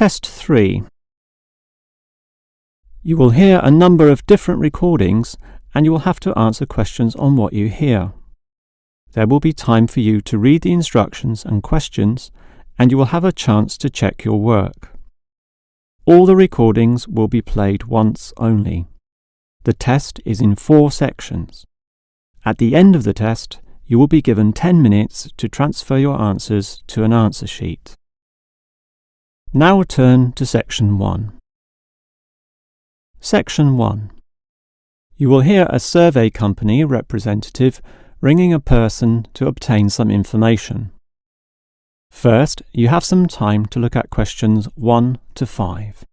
Test 3. You will hear a number of different recordings and you will have to answer questions on what you hear. There will be time for you to read the instructions and questions, and you will have a chance to check your work. All the recordings will be played once only. The test is in 4 sections. At the end of the test, you will be given 10 minutes to transfer your answers to an answer sheet. Now turn to Section 1. Section 1. You will hear a survey company representative ringing a person to obtain some information. First, you have some time to look at questions 1 to 5.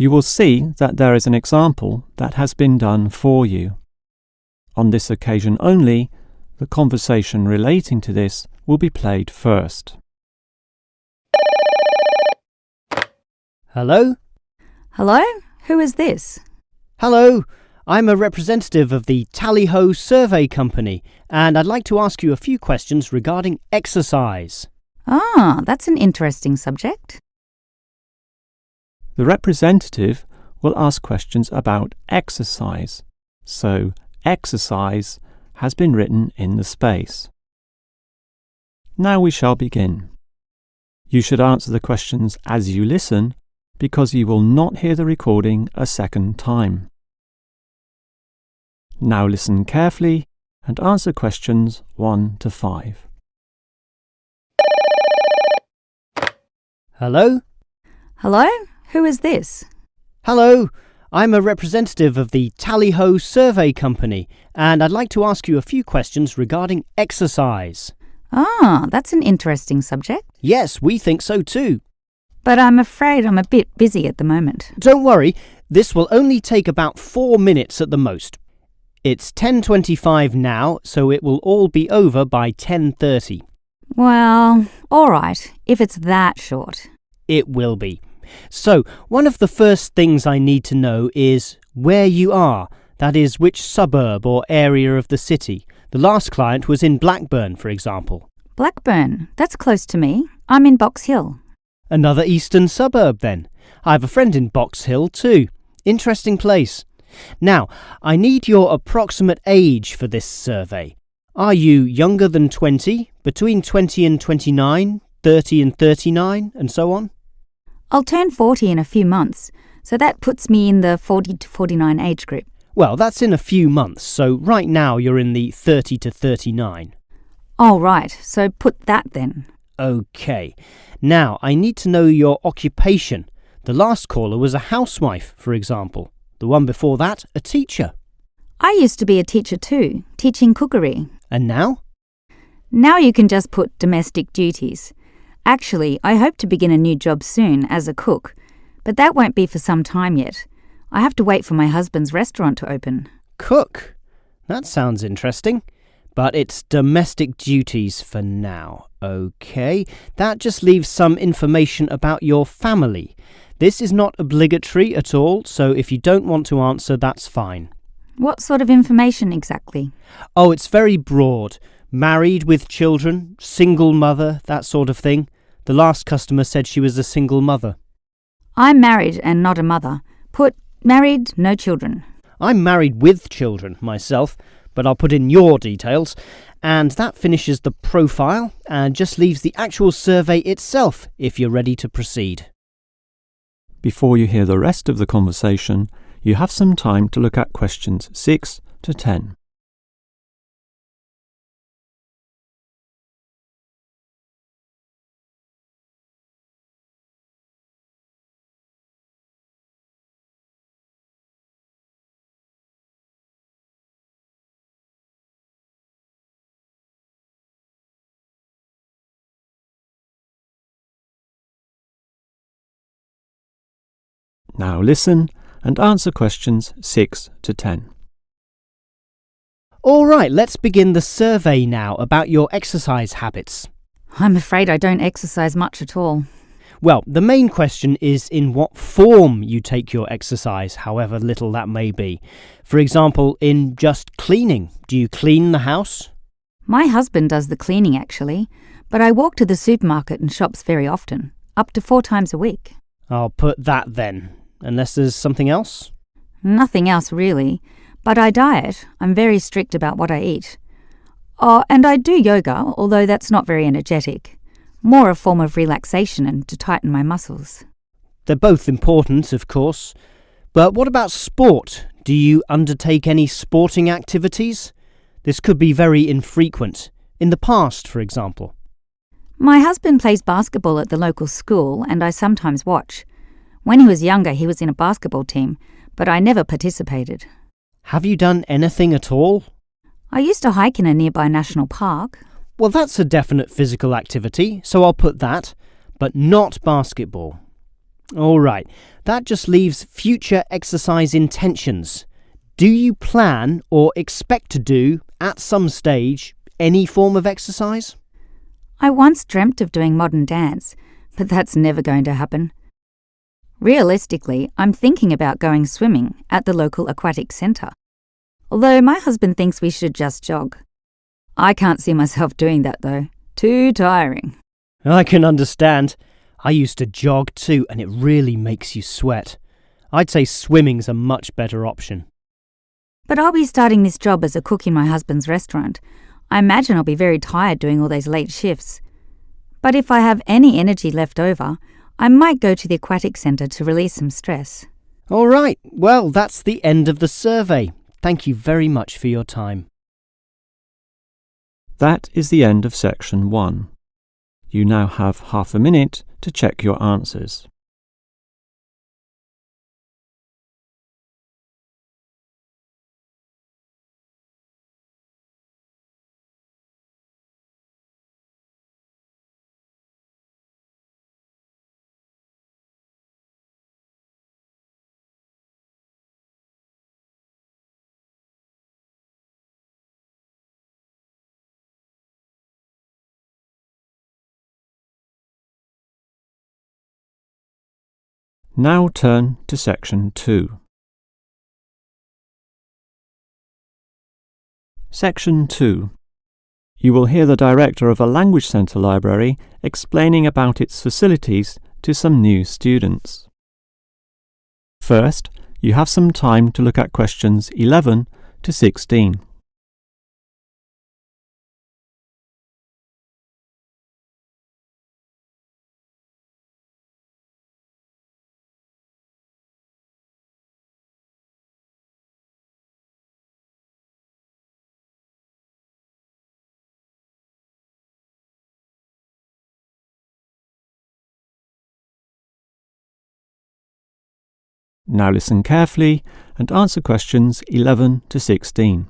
You will see that there is an example that has been done for you. On this occasion only, the conversation relating to this will be played first. Hello? Hello? Who is this? Hello, I'm a representative of the Tally-Ho Survey Company, and I'd like to ask you a few questions regarding exercise. Ah, that's an interesting subject. The representative will ask questions about exercise, so exercise has been written in the space. Now we shall begin. You should answer the questions as you listen, because you will not hear the recording a second time. Now listen carefully and answer questions 1 to 5. Hello? Hello? Who is this? Hello, I'm a representative of the Tally-Ho Survey Company, and I'd like to ask you a few questions regarding exercise. Ah, that's an interesting subject. Yes, we think so too. But I'm afraid I'm a bit busy at the moment. Don't worry, this will only take about 4 minutes at the most. It's 10:25 now, so it will all be over by 10:30. Well, all right, if it's that short. It will be. So, one of the first things I need to know is where you are, that is, which suburb or area of the city. The last client was in Blackburn, for example. Blackburn, that's close to me. I'm in Box Hill. Another eastern suburb, then. I have a friend in Box Hill, too. Interesting place. Now, I need your approximate age for this survey. Are you younger than 20, between 20 and 29, 30 and 39, and so on? I'll turn 40 in a few months, so that puts me in the 40 to 49 age group. Well, that's in a few months, so right now you're in the 30 to 39. Oh, right, so put that then. OK. Now, I need to know your occupation. The last caller was a housewife, for example. The one before that, a teacher. I used to be a teacher too, teaching cookery. And now? Now you can just put domestic duties. Actually, I hope to begin a new job soon as a cook, but that won't be for some time yet. I have to wait for my husband's restaurant to open. Cook? That sounds interesting. But it's domestic duties for now. OK, that just leaves some information about your family. This is not obligatory at all, so if you don't want to answer, that's fine. What sort of information exactly? Oh, it's very broad. Married with children, single mother, that sort of thing. The last customer said she was a single mother. I'm married and not a mother. Put married, no children. I'm married with children myself, but I'll put in your details. And that finishes the profile and just leaves the actual survey itself if you're ready to proceed. Before you hear the rest of the conversation, you have some time to look at questions 6 to 10. Now listen and answer questions 6 to 10. All right, let's begin the survey now about your exercise habits. I'm afraid I don't exercise much at all. Well, the main question is in what form you take your exercise, however little that may be. For example, in just cleaning. Do you clean the house? My husband does the cleaning actually, but I walk to the supermarket and shops very often, up to 4 times a week. I'll put that then, unless there's something else. Nothing else really, but I diet. I'm very strict about what I eat. Oh, and I do yoga, although that's not very energetic. More a form of relaxation and to tighten my muscles. They're both important, of course. But what about sport? Do you undertake any sporting activities? This could be very infrequent. In the past, for example. My husband plays basketball at the local school, and I sometimes watch. When he was younger, he was in a basketball team, but I never participated. Have you done anything at all? I used to hike in a nearby national park. Well, that's a definite physical activity, so I'll put that, but not basketball. All right, that just leaves future exercise intentions. Do you plan or expect to do, at some stage, any form of exercise? I once dreamt of doing modern dance, but that's never going to happen. Realistically, I'm thinking about going swimming at the local aquatic centre, although my husband thinks we should just jog. I can't see myself doing that though. Too tiring. I can understand. I used to jog too, and it really makes you sweat. I'd say swimming's a much better option. But I'll be starting this job as a cook in my husband's restaurant. I imagine I'll be very tired doing all those late shifts. But if I have any energy left over, I might go to the aquatic centre to release some stress. All right, well, that's the end of the survey. Thank you very much for your time. That is the end of section 1. You now have half a minute to check your answers. Now turn to section 2. Section 2. You will hear the director of a language centre library explaining about its facilities to some new students. First, you have some time to look at questions 11 to 16. Now listen carefully and answer questions 11 to 16.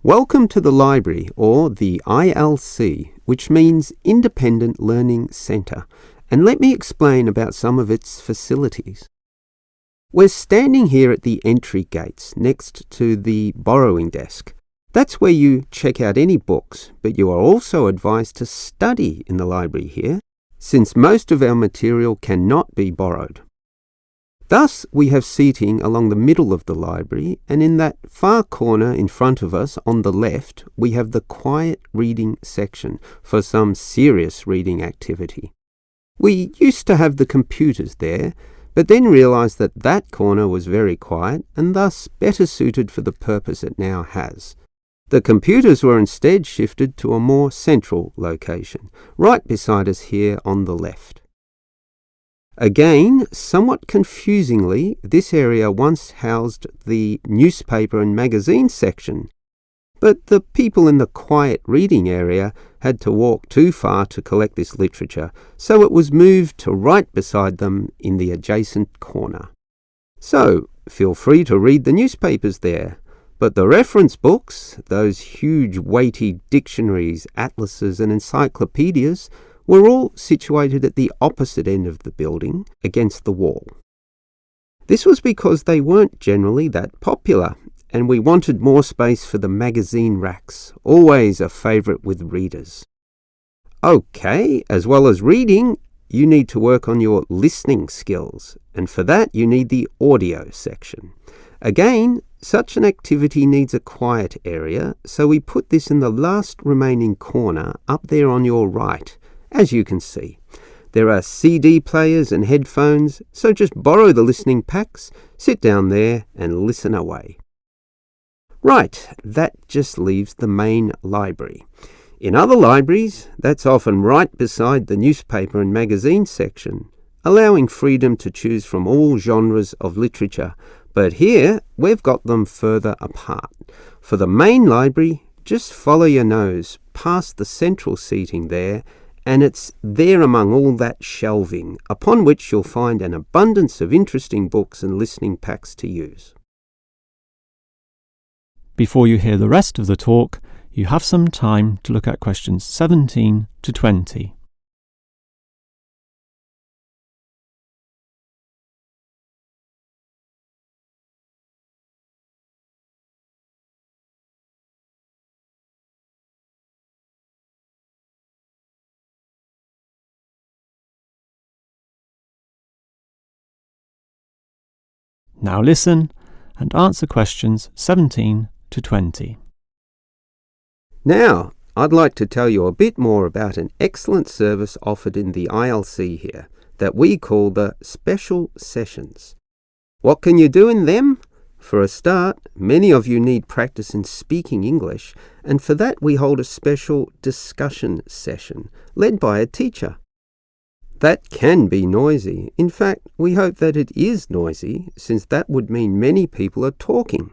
Welcome to the library, or the ILC, which means Independent Learning Centre, and let me explain about some of its facilities. We're standing here at the entry gates next to the borrowing desk. That's where you check out any books, but you are also advised to study in the library here, since most of our material cannot be borrowed. Thus, we have seating along the middle of the library, and in that far corner in front of us on the left, we have the quiet reading section for some serious reading activity. We used to have the computers there, but then realised that that corner was very quiet and thus better suited for the purpose it now has. The computers were instead shifted to a more central location, right beside us here on the left. Again, somewhat confusingly, this area once housed the newspaper and magazine section, but the people in the quiet reading area had to walk too far to collect this literature, so it was moved to right beside them in the adjacent corner. So, feel free to read the newspapers there, but the reference books, those huge weighty dictionaries, atlases and encyclopedias, were all situated at the opposite end of the building, against the wall. This was because they weren't generally that popular, and we wanted more space for the magazine racks, always a favourite with readers. Okay, as well as reading, you need to work on your listening skills, and for that you need the audio section. Again, such an activity needs a quiet area, so we put this in the last remaining corner up there on your right, as you can see. There are CD players and headphones, so just borrow the listening packs, sit down there and listen away. Right, that just leaves the main library. In other libraries, that's often right beside the newspaper and magazine section, allowing freedom to choose from all genres of literature, but here we've got them further apart. For the main library, just follow your nose past the central seating there, and it's there among all that shelving, upon which you'll find an abundance of interesting books and listening packs to use. Before you hear the rest of the talk, you have some time to look at questions 17 to 20. Now listen and answer questions 17 to 20. Now, I'd like to tell you a bit more about an excellent service offered in the ILC here that we call the Special Sessions. What can you do in them? For a start, many of you need practice in speaking English, and for that we hold a special discussion session led by a teacher. That can be noisy. In fact, we hope that it is noisy, since that would mean many people are talking.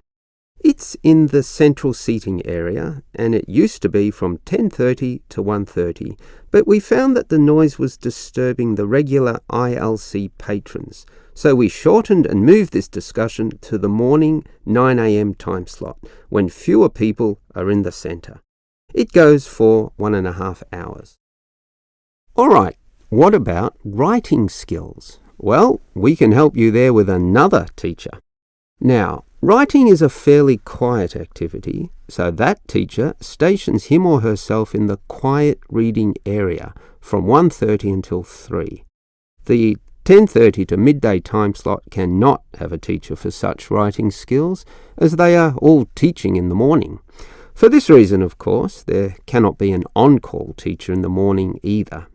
It's in the central seating area, and it used to be from 10:30 to 1:30, but we found that the noise was disturbing the regular ILC patrons, so we shortened and moved this discussion to the morning 9 a.m. time slot, when fewer people are in the centre. It goes for 1.5 hours. All right, what about writing skills? Well, we can help you there with another teacher. Now, writing is a fairly quiet activity, so that teacher stations him or herself in the quiet reading area from 1:30 until 3. The 10:30 to midday time slot cannot have a teacher for such writing skills, as they are all teaching in the morning. For this reason, of course, there cannot be an on-call teacher in the morning either.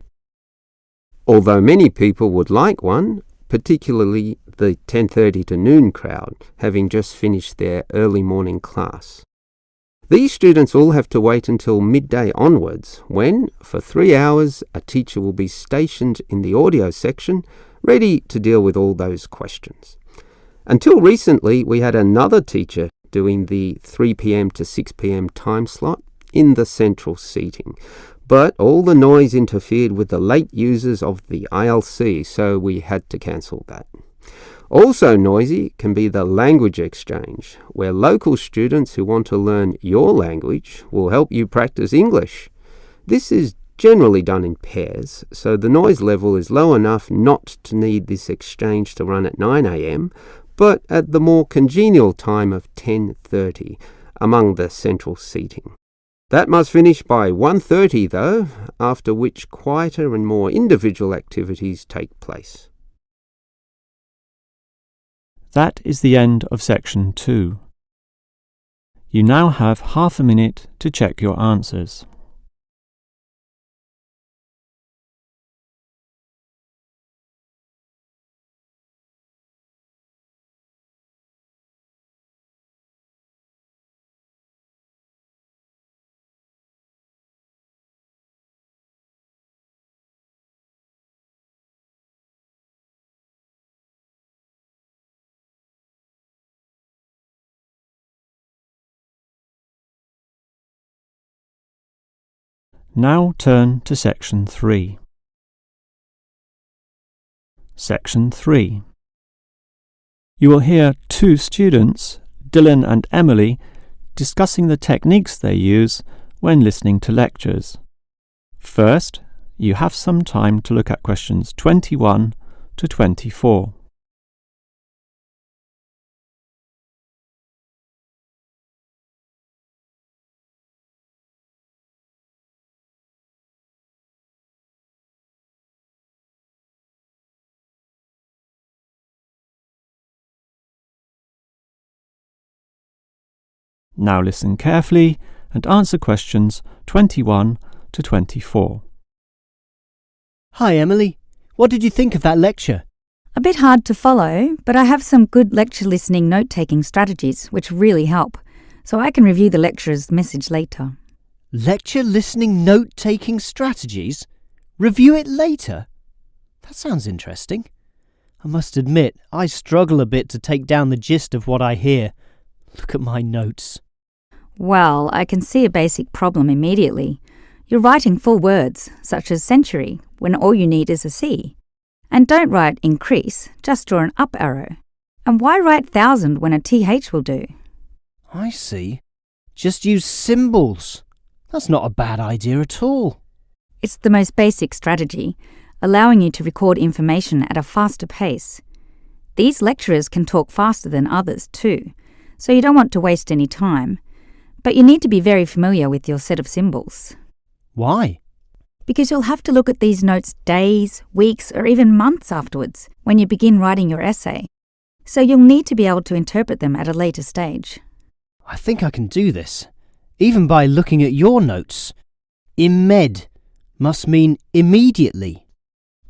Although many people would like one, particularly the 10:30 to noon crowd, having just finished their early morning class. These students all have to wait until midday onwards, when, for 3 hours, a teacher will be stationed in the audio section, ready to deal with all those questions. Until recently, we had another teacher doing the 3 p.m. to 6 p.m. time slot in the central seating. But all the noise interfered with the late users of the ILC, so we had to cancel that. Also noisy can be the language exchange, where local students who want to learn your language will help you practice English. This is generally done in pairs, so the noise level is low enough not to need this exchange to run at 9 a.m, but at the more congenial time of 10:30 among the central seating. That must finish by 1:30 though, after which quieter and more individual activities take place. That is the end of section 2. You now have half a minute to check your answers. Now turn to section 3. Section 3. You will hear two students, Dylan and Emily, discussing the techniques they use when listening to lectures. First, you have some time to look at questions 21 to 24. Now listen carefully and answer questions 21 to 24. Hi, Emily. What did you think of that lecture? A bit hard to follow, but I have some good lecture listening note-taking strategies which really help, so I can review the lecturer's message later. Lecture listening note-taking strategies? Review it later? That sounds interesting. I must admit, I struggle a bit to take down the gist of what I hear. Look at my notes. Well, I can see a basic problem immediately. You're writing full words, such as century, when all you need is a C. And don't write increase, just draw an up arrow. And why write thousand when a TH will do? I see. Just use symbols. That's not a bad idea at all. It's the most basic strategy, allowing you to record information at a faster pace. These lecturers can talk faster than others too, so you don't want to waste any time. But you need to be very familiar with your set of symbols. Why? Because you'll have to look at these notes days, weeks, or even months afterwards when you begin writing your essay. So you'll need to be able to interpret them at a later stage. I think I can do this, even by looking at your notes. Imed must mean immediately.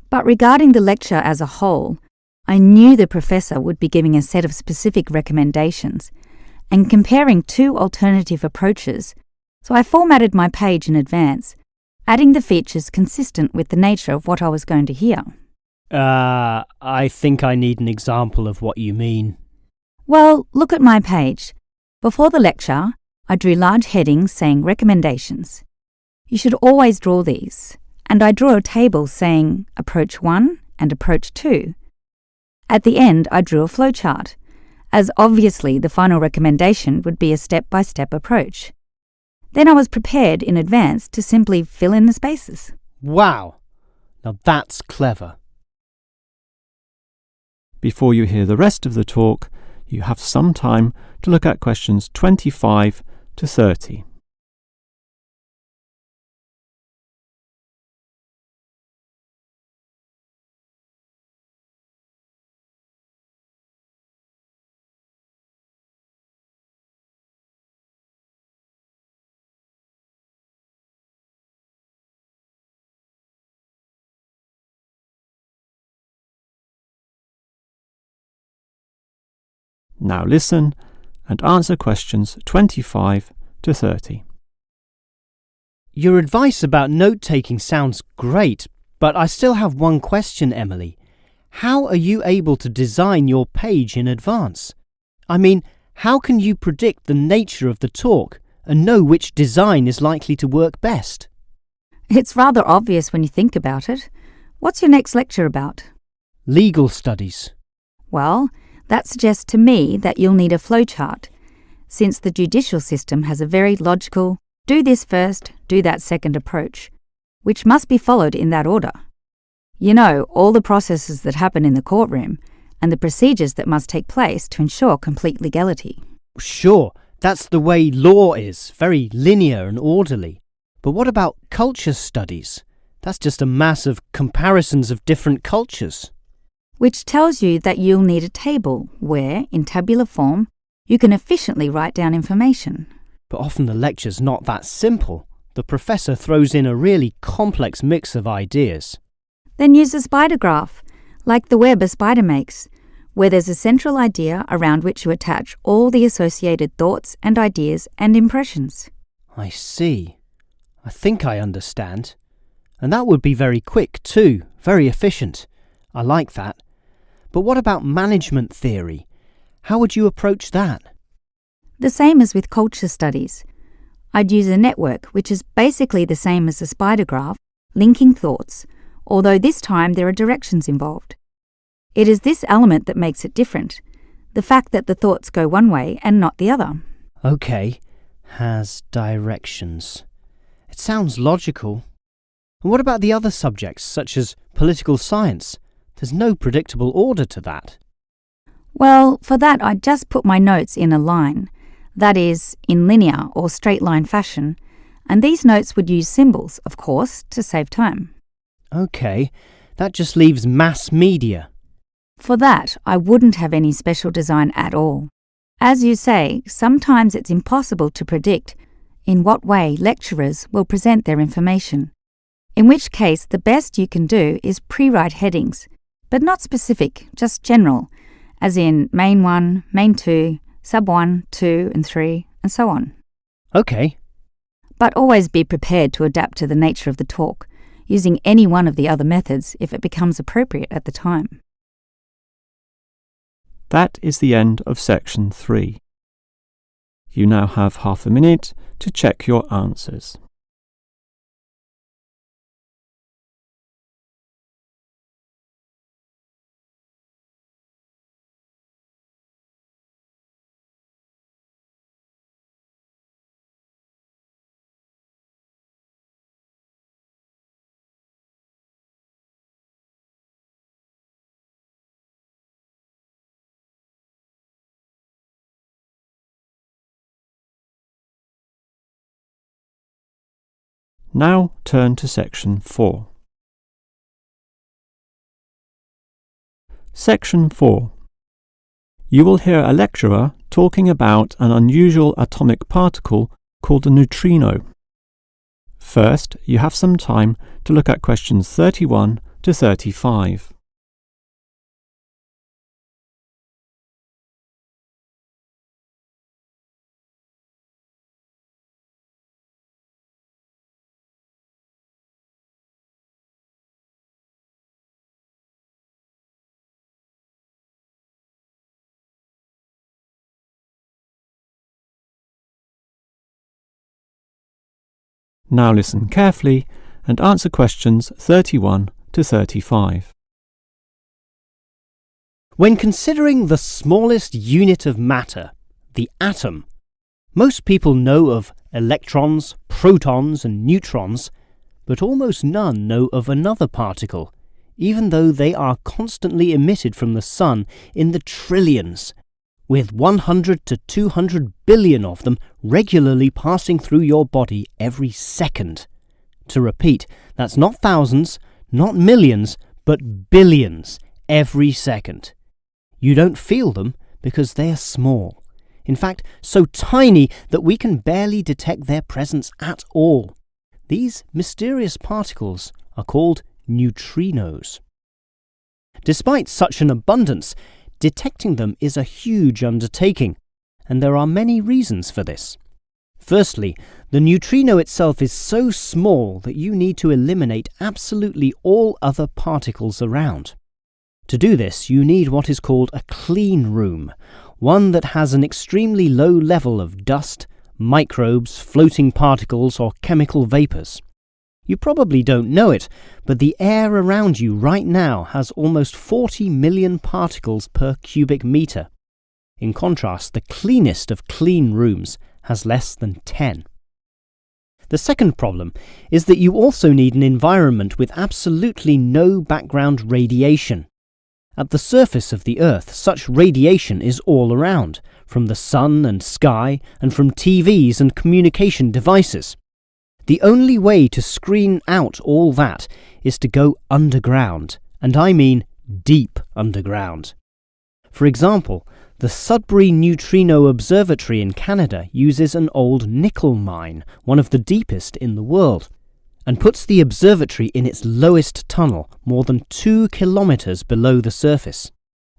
But regarding the lecture as a whole, I knew the professor would be giving a set of specific recommendations and comparing two alternative approaches, so I formatted my page in advance, adding the features consistent with the nature of what I was going to hear. I think I need an example of what you mean. Well, look at my page. Before the lecture, I drew large headings saying recommendations. You should always draw these, and I draw a table saying Approach 1 and Approach 2. At the end, I drew a flowchart, as obviously the final recommendation would be a step-by-step approach. Then I was prepared in advance to simply fill in the spaces. Wow! Now that's clever. Before you hear the rest of the talk, you have some time to look at questions 25 to 30. Now listen and answer questions 25 to 30. Your advice about note-taking sounds great, but I still have one question, Emily. How are you able to design your page in advance? I mean, how can you predict the nature of the talk and know which design is likely to work best? It's rather obvious when you think about it. What's your next lecture about? Legal studies. Well, that suggests to me that you'll need a flowchart, since the judicial system has a very logical, do this first, do that second approach, which must be followed in that order. You know, all the processes that happen in the courtroom and the procedures that must take place to ensure complete legality. Sure, that's the way law is, very linear and orderly. But what about culture studies? That's just a mass of comparisons of different cultures. Which tells you that you'll need a table where, in tabular form, you can efficiently write down information. But often the lecture's not that simple. The professor throws in a really complex mix of ideas. Then use a spider graph, like the web a spider makes, where there's a central idea around which you attach all the associated thoughts and ideas and impressions. I see. I think I understand. And that would be very quick too, very efficient. I like that. But what about management theory? How would you approach that? The same as with culture studies. I'd use a network, which is basically the same as a spider graph, linking thoughts, although this time there are directions involved. It is this element that makes it different, the fact that the thoughts go one way and not the other. Okay, has directions. It sounds logical. And what about the other subjects, such as political science? There's no predictable order to that. Well, for that I'd just put my notes in a line, that is, in linear or straight line fashion, and these notes would use symbols, of course, to save time. Okay, that just leaves mass media. For that, I wouldn't have any special design at all. As you say, sometimes it's impossible to predict in what way lecturers will present their information, in which case the best you can do is pre-write headings, but not specific, just general, as in Main 1, Main 2, Sub 1, 2 and 3, and so on. OK. But always be prepared to adapt to the nature of the talk, using any one of the other methods if it becomes appropriate at the time. That is the end of section 3. You now have half a minute to check your answers. Now turn to section 4. Section 4. You will hear a lecturer talking about an unusual atomic particle called a neutrino. First, you have some time to look at questions 31 to 35. Now listen carefully and answer questions 31 to 35. When considering the smallest unit of matter, the atom, most people know of electrons, protons and neutrons, but almost none know of another particle, even though they are constantly emitted from the sun in the trillions, with 100 to 200 billion of them regularly passing through your body every second. To repeat, that's not thousands, not millions, but billions every second. You don't feel them because they are small. In fact, so tiny that we can barely detect their presence at all. These mysterious particles are called neutrinos. Despite such an abundance, detecting them is a huge undertaking, and there are many reasons for this. Firstly, the neutrino itself is so small that you need to eliminate absolutely all other particles around. To do this, you need what is called a clean room, one that has an extremely low level of dust, microbes, floating particles, or chemical vapors. You probably don't know it, but the air around you right now has almost 40 million particles per cubic meter. In contrast, the cleanest of clean rooms has less than 10. The second problem is that you also need an environment with absolutely no background radiation. At the surface of the Earth, such radiation is all around, from the sun and sky, and from TVs and communication devices. The only way to screen out all that is to go underground, and I mean deep underground. For example, the Sudbury Neutrino Observatory in Canada uses an old nickel mine, one of the deepest in the world, and puts the observatory in its lowest tunnel, more than 2 kilometers below the surface.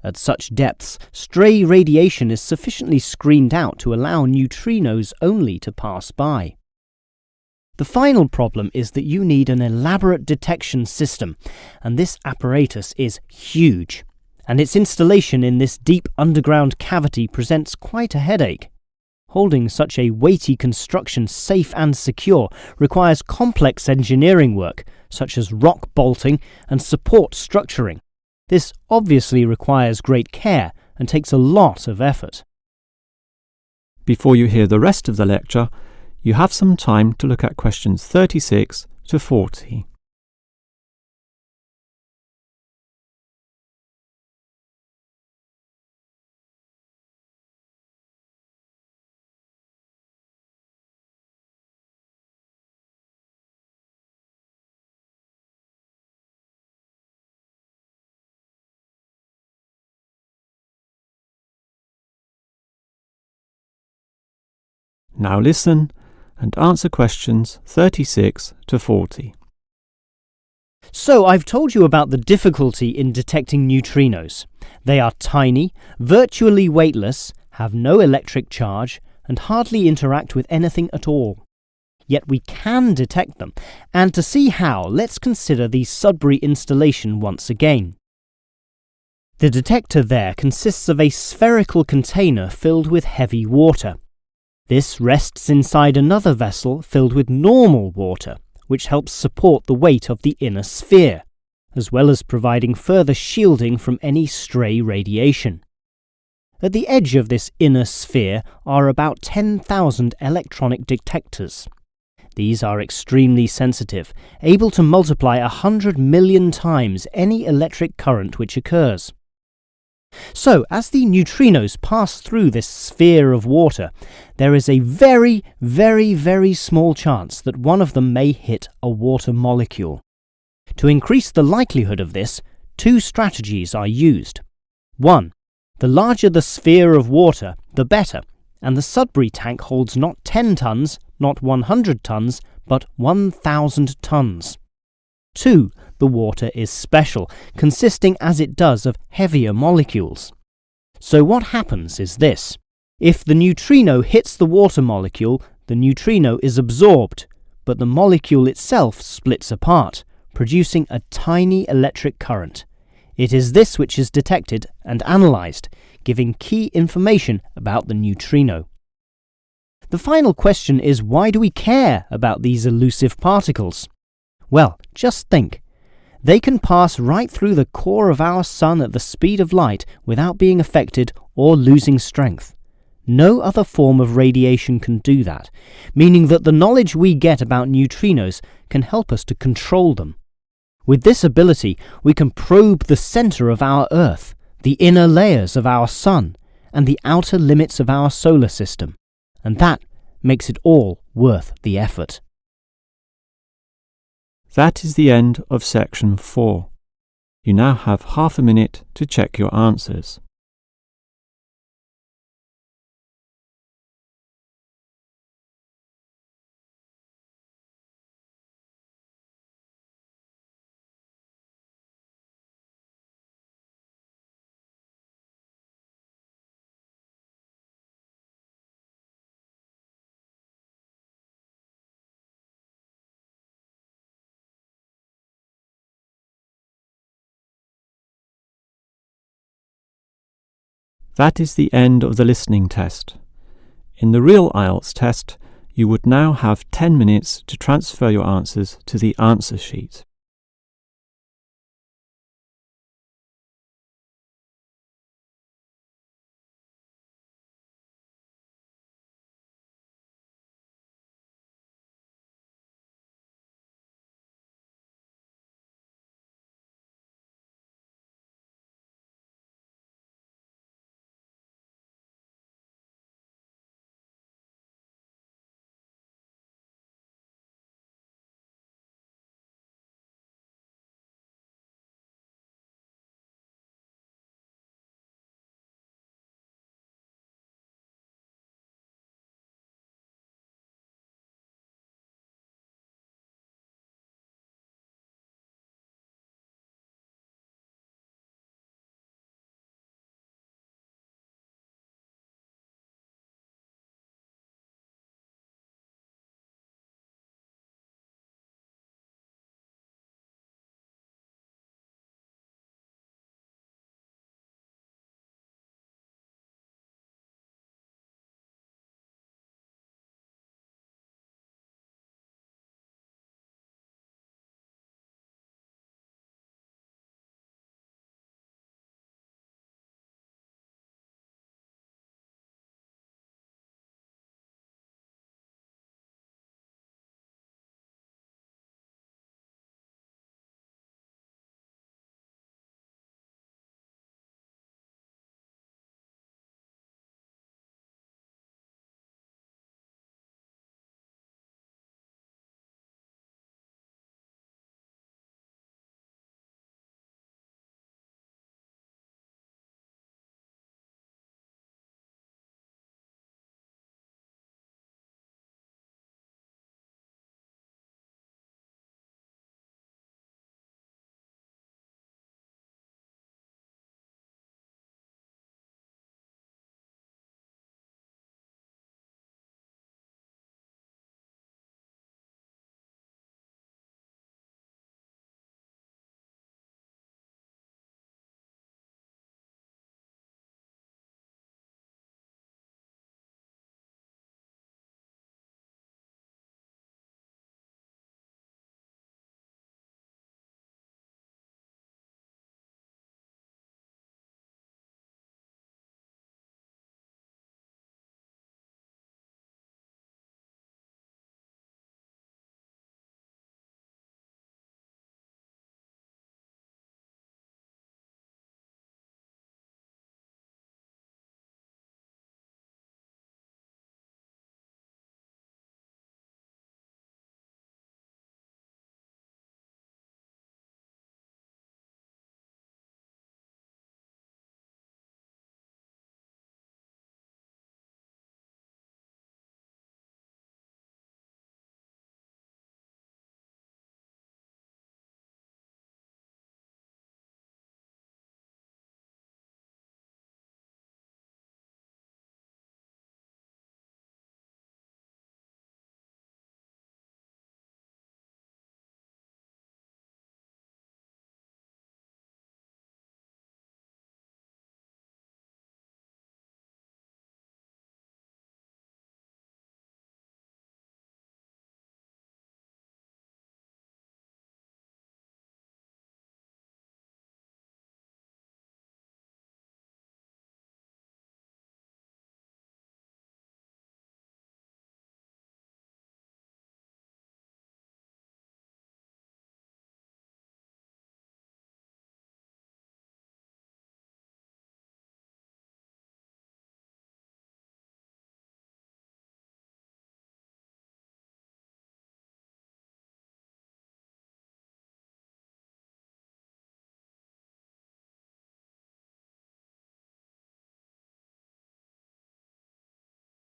At such depths, stray radiation is sufficiently screened out to allow neutrinos only to pass by. The final problem is that you need an elaborate detection system, and this apparatus is huge, and its installation in this deep underground cavity presents quite a headache. Holding such a weighty construction safe and secure requires complex engineering work, such as rock bolting and support structuring. This obviously requires great care and takes a lot of effort. Before you hear the rest of the lecture, you have some time to look at questions 36 to 40. Now listen and answer questions 36 to 40. So I've told you about the difficulty in detecting neutrinos. They are tiny, virtually weightless, have no electric charge, and hardly interact with anything at all. Yet we can detect them, and to see how, let's consider the Sudbury installation once again. The detector there consists of a spherical container filled with heavy water. This rests inside another vessel filled with normal water, which helps support the weight of the inner sphere, as well as providing further shielding from any stray radiation. At the edge of this inner sphere are about 10,000 electronic detectors. These are extremely sensitive, able to multiply 100 million times any electric current which occurs. So, as the neutrinos pass through this sphere of water, there is a very, very, very small chance that one of them may hit a water molecule. To increase the likelihood of this, two strategies are used. 1. The larger the sphere of water, the better, and the Sudbury tank holds not 10 tons, not 100 tons, but 1,000 tons. 2. The water is special, consisting as it does of heavier molecules. So what happens is this. If the neutrino hits the water molecule, the neutrino is absorbed, but the molecule itself splits apart, producing a tiny electric current. It is this which is detected and analysed, giving key information about the neutrino. The final question is, why do we care about these elusive particles? Well, just think. They can pass right through the core of our Sun at the speed of light without being affected or losing strength. No other form of radiation can do that, meaning that the knowledge we get about neutrinos can help us to control them. With this ability, we can probe the centre of our Earth, the inner layers of our Sun, and the outer limits of our solar system, and that makes it all worth the effort. That is the end of section 4. You now have half a minute to check your answers. That is the end of the listening test. In the real Ielts test, you would now have 10 minutes to transfer your answers to the answer sheet.